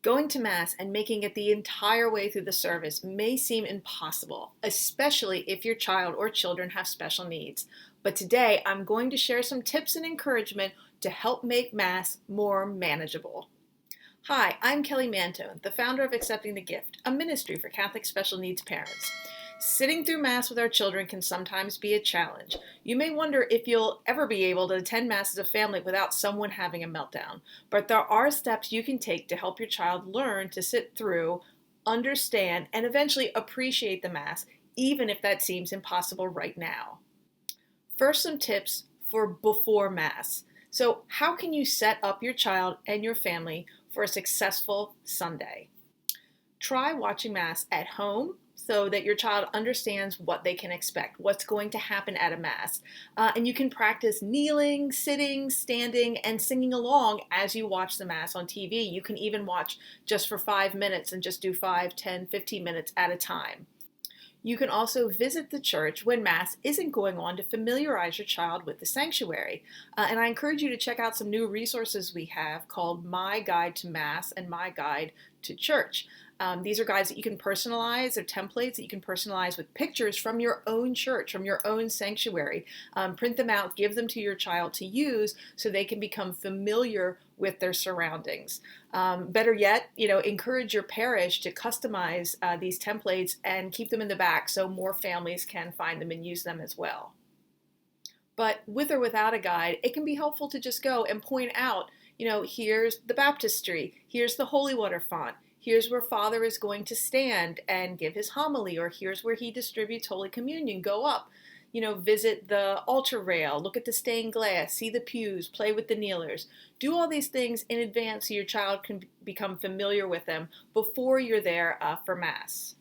Going to Mass and making it the entire way through the service may seem impossible, especially if your child or children have special needs. But today I'm going to share some tips and encouragement to help make Mass more manageable. Hi, I'm Kelly Mantone, the founder of Accepting the Gift, a ministry for Catholic special needs parents. Sitting through Mass with our children can sometimes be a challenge. You may wonder if you'll ever be able to attend Mass as a family without someone having a meltdown. But there are steps you can take to help your child learn to sit through, understand, and eventually appreciate the Mass, even if that seems impossible right now. First, some tips for before Mass. So, how can you set up your child and your family for a successful Sunday? Try watching Mass at home so that your child understands what they can expect, what's going to happen at a Mass. And you can practice kneeling, sitting, standing, and singing along as you watch the Mass on TV. You can even watch just for 5 minutes and just do 5, 10, 15 minutes at a time. You can also visit the church when Mass isn't going on to familiarize your child with the sanctuary. And I encourage you to check out some new resources we have called My Guide to Mass and My Guide to Church. These are guides that you can personalize, or templates that you can personalize with pictures from your own church, from your own sanctuary. Print them out, give them to your child to use so they can become familiar with their surroundings. Better yet, encourage your parish to customize these templates and keep them in the back so more families can find them and use them as well. But with or without a guide, it can be helpful to just go and point out, here's the baptistry, here's the holy water font, here's where Father is going to stand and give his homily, or here's where he distributes Holy Communion. Go up, visit the altar rail, look at the stained glass, see the pews, play with the kneelers. Do all these things in advance so your child can become familiar with them before you're there for Mass.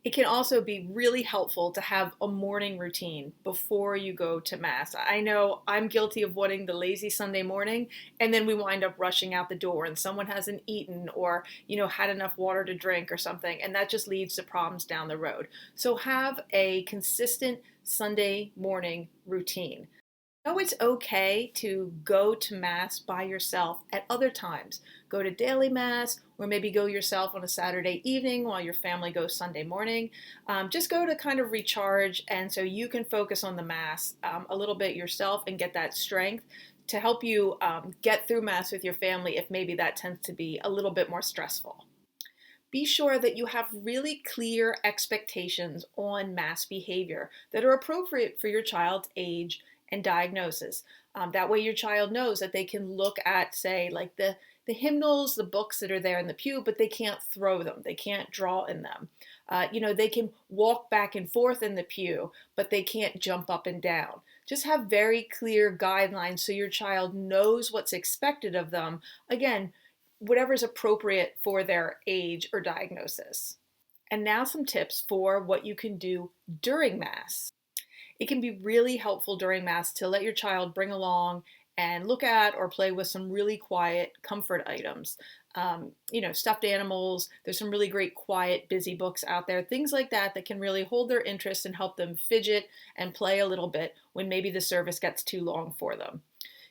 It can also be really helpful to have a morning routine before you go to Mass. I know I'm guilty of wanting the lazy Sunday morning, and then we wind up rushing out the door and someone hasn't eaten or, had enough water to drink or something, and that just leads to problems down the road. So have a consistent Sunday morning routine. It's okay to go to Mass by yourself at other times. Go to daily Mass, or maybe go yourself on a Saturday evening while your family goes Sunday morning. Just go to kind of recharge, and so you can focus on the Mass a little bit yourself and get that strength to help you get through Mass with your family if maybe that tends to be a little bit more stressful. Be sure that you have really clear expectations on Mass behavior that are appropriate for your child's age and diagnosis. That way your child knows that they can look at, say, like the hymnals, the books that are there in the pew, but they can't throw them. They can't draw in them. They can walk back and forth in the pew, but they can't jump up and down. Just have very clear guidelines so your child knows what's expected of them. Again, whatever's appropriate for their age or diagnosis. And now some tips for what you can do during Mass. It can be really helpful during Mass to let your child bring along and look at or play with some really quiet comfort items. Stuffed animals. There's some really great quiet, busy books out there. Things like that that can really hold their interest and help them fidget and play a little bit when maybe the service gets too long for them.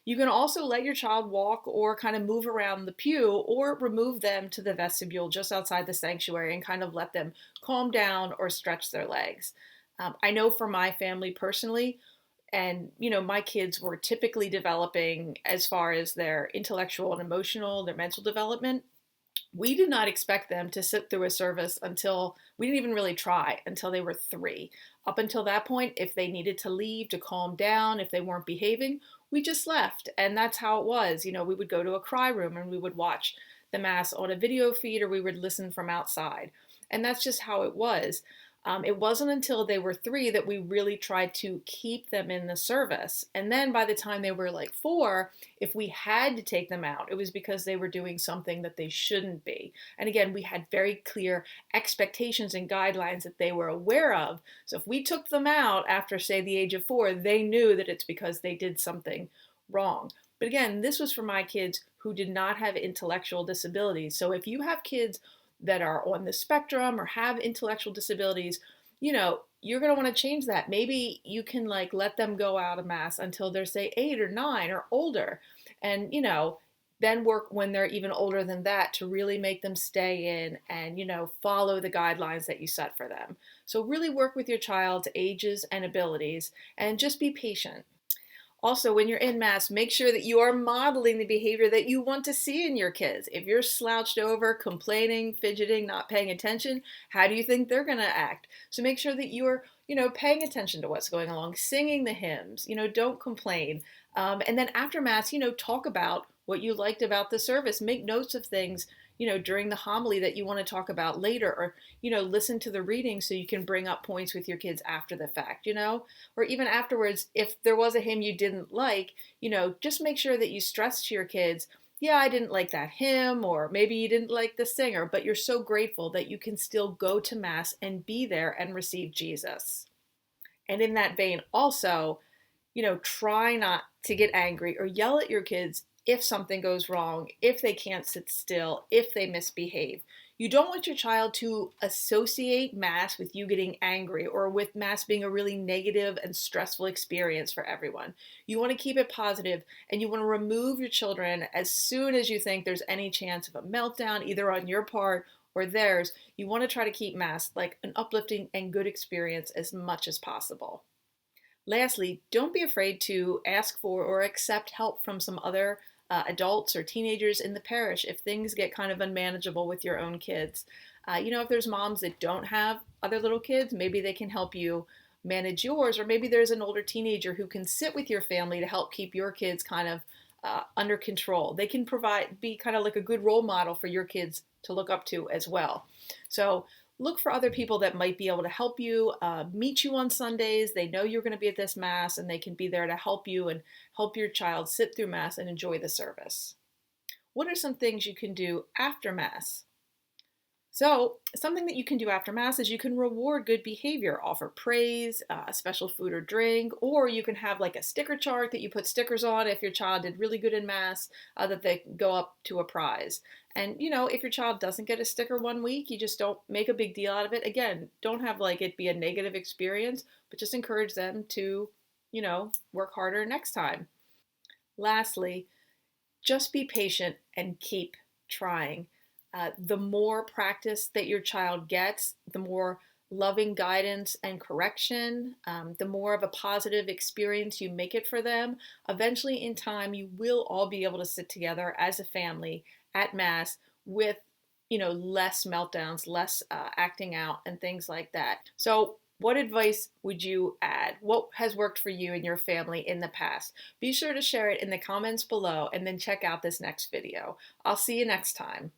You can also let your child walk or kind of move around the pew, or remove them to the vestibule just outside the sanctuary and kind of let them calm down or stretch their legs. I know for my family personally, and my kids were typically developing as far as their intellectual and emotional, their mental development. We did not expect them to sit through a service until we didn't even really try until they were 3. Up until that point, if they needed to leave to calm down, if they weren't behaving, we just left. And that's how it was. We would go to a cry room and we would watch the Mass on a video feed, or we would listen from outside. And that's just how it was. It wasn't until they were 3 that we really tried to keep them in the service. And then by the time they were like 4, if we had to take them out, it was because they were doing something that they shouldn't be. And again, we had very clear expectations and guidelines that they were aware of. So if we took them out after, say, the age of 4, they knew that it's because they did something wrong. But again, this was for my kids who did not have intellectual disabilities. So if you have kids that are on the spectrum or have intellectual disabilities, you're going to want to change that. Maybe you can let them go out of Mass until they're, say, 8 or 9 or older. And, Then work when they're even older than that to really make them stay in and, follow the guidelines that you set for them. So really work with your child's ages and abilities and just be patient. Also, when you're in mass, make sure that you are modeling the behavior that you want to see in your kids. If you're slouched over, complaining, fidgeting, not paying attention, how do you think they're going to act? So make sure that you're, paying attention to what's going along, singing the hymns, don't complain. And then after mass, talk about what you liked about the service. Make notes of things, during the homily that you want to talk about later, or, listen to the reading so you can bring up points with your kids after the fact, or even afterwards, if there was a hymn you didn't like, just make sure that you stress to your kids, yeah, I didn't like that hymn, or maybe you didn't like the singer, but you're so grateful that you can still go to Mass and be there and receive Jesus. And in that vein, also, try not to get angry or yell at your kids if something goes wrong, if they can't sit still, if they misbehave. You don't want your child to associate Mass with you getting angry or with Mass being a really negative and stressful experience for everyone. You want to keep it positive, and you want to remove your children as soon as you think there's any chance of a meltdown, either on your part or theirs. You want to try to keep Mass like an uplifting and good experience as much as possible. Lastly, don't be afraid to ask for or accept help from some other adults or teenagers in the parish if things get kind of unmanageable with your own kids. If there's moms that don't have other little kids, maybe they can help you manage yours, or maybe there's an older teenager who can sit with your family to help keep your kids kind of under control. They can be kind of like a good role model for your kids to look up to as well. So look for other people that might be able to help you, meet you on Sundays. They know you're going to be at this Mass, and they can be there to help you and help your child sit through Mass and enjoy the service. What are some things you can do after Mass? So, something that you can do after Mass is you can reward good behavior, offer praise, special food or drink, or you can have like a sticker chart that you put stickers on if your child did really good in Mass, that they go up to a prize. And, if your child doesn't get a sticker one week, you just don't make a big deal out of it. Again, don't have like it be a negative experience, but just encourage them to, work harder next time. Lastly, just be patient and keep trying. The more practice that your child gets, the more loving guidance and correction, the more of a positive experience you make it for them. Eventually, in time, you will all be able to sit together as a family at Mass with less meltdowns, less acting out, and things like that. So what advice would you add? What has worked for you and your family in the past? Be sure to share it in the comments below and then check out this next video. I'll see you next time.